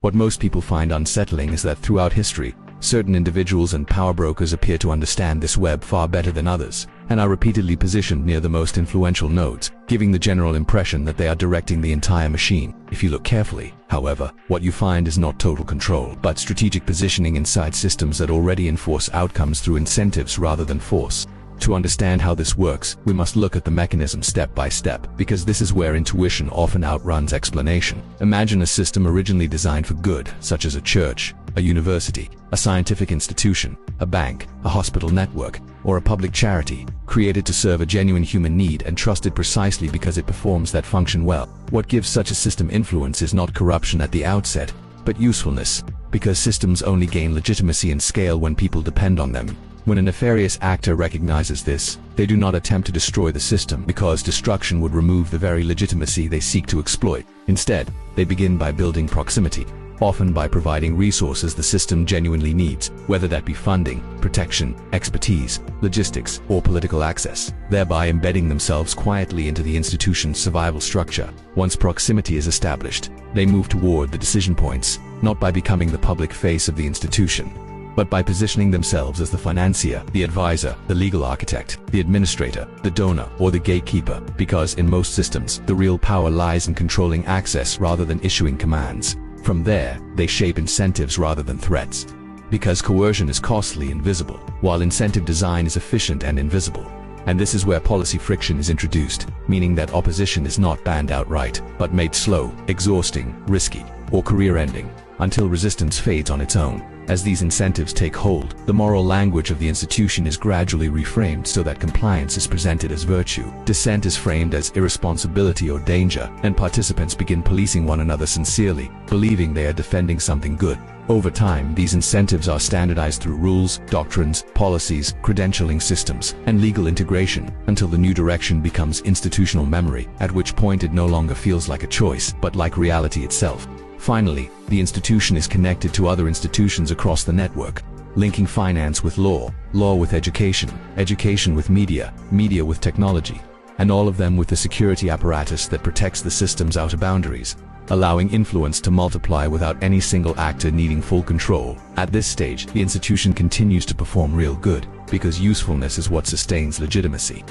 What most people find unsettling is that throughout history, certain individuals and power brokers appear to understand this web far better than others, and are repeatedly positioned near the most influential nodes, giving the general impression that they are directing the entire machine. If you look carefully, however, what you find is not total control, but strategic positioning inside systems that already enforce outcomes through incentives rather than force. To understand how this works, we must look at the mechanism step by step, because this is where intuition often outruns explanation. Imagine a system originally designed for good, such as a church, a university, a scientific institution, a bank, a hospital network, or a public charity, created to serve a genuine human need and trusted precisely because it performs that function well. What gives such a system influence is not corruption at the outset, but usefulness, because systems only gain legitimacy and scale when people depend on them. When a nefarious actor recognizes this, they do not attempt to destroy the system because destruction would remove the very legitimacy they seek to exploit. Instead, they begin by building proximity, often by providing resources the system genuinely needs, whether that be funding, protection, expertise, logistics, or political access, thereby embedding themselves quietly into the institution's survival structure. Once proximity is established, they move toward the decision points, not by becoming the public face of the institution, but by positioning themselves as the financier, the advisor, the legal architect, the administrator, the donor, or the gatekeeper, because in most systems, the real power lies in controlling access rather than issuing commands. From there, they shape incentives rather than threats. Because coercion is costly and visible, while incentive design is efficient and invisible. And this is where policy friction is introduced, meaning that opposition is not banned outright, but made slow, exhausting, risky, or career-ending, until resistance fades on its own. As these incentives take hold, the moral language of the institution is gradually reframed so that compliance is presented as virtue, dissent is framed as irresponsibility or danger, and participants begin policing one another sincerely, believing they are defending something good. Over time, these incentives are standardized through rules, doctrines, policies, credentialing systems, and legal integration, until the new direction becomes institutional memory, at which point it no longer feels like a choice, but like reality itself. Finally, the institution is connected to other institutions across the network, linking finance with law, law with education, education with media, media with technology, and all of them with the security apparatus that protects the system's outer boundaries, allowing influence to multiply without any single actor needing full control. At this stage, the institution continues to perform real good, because usefulness is what sustains legitimacy.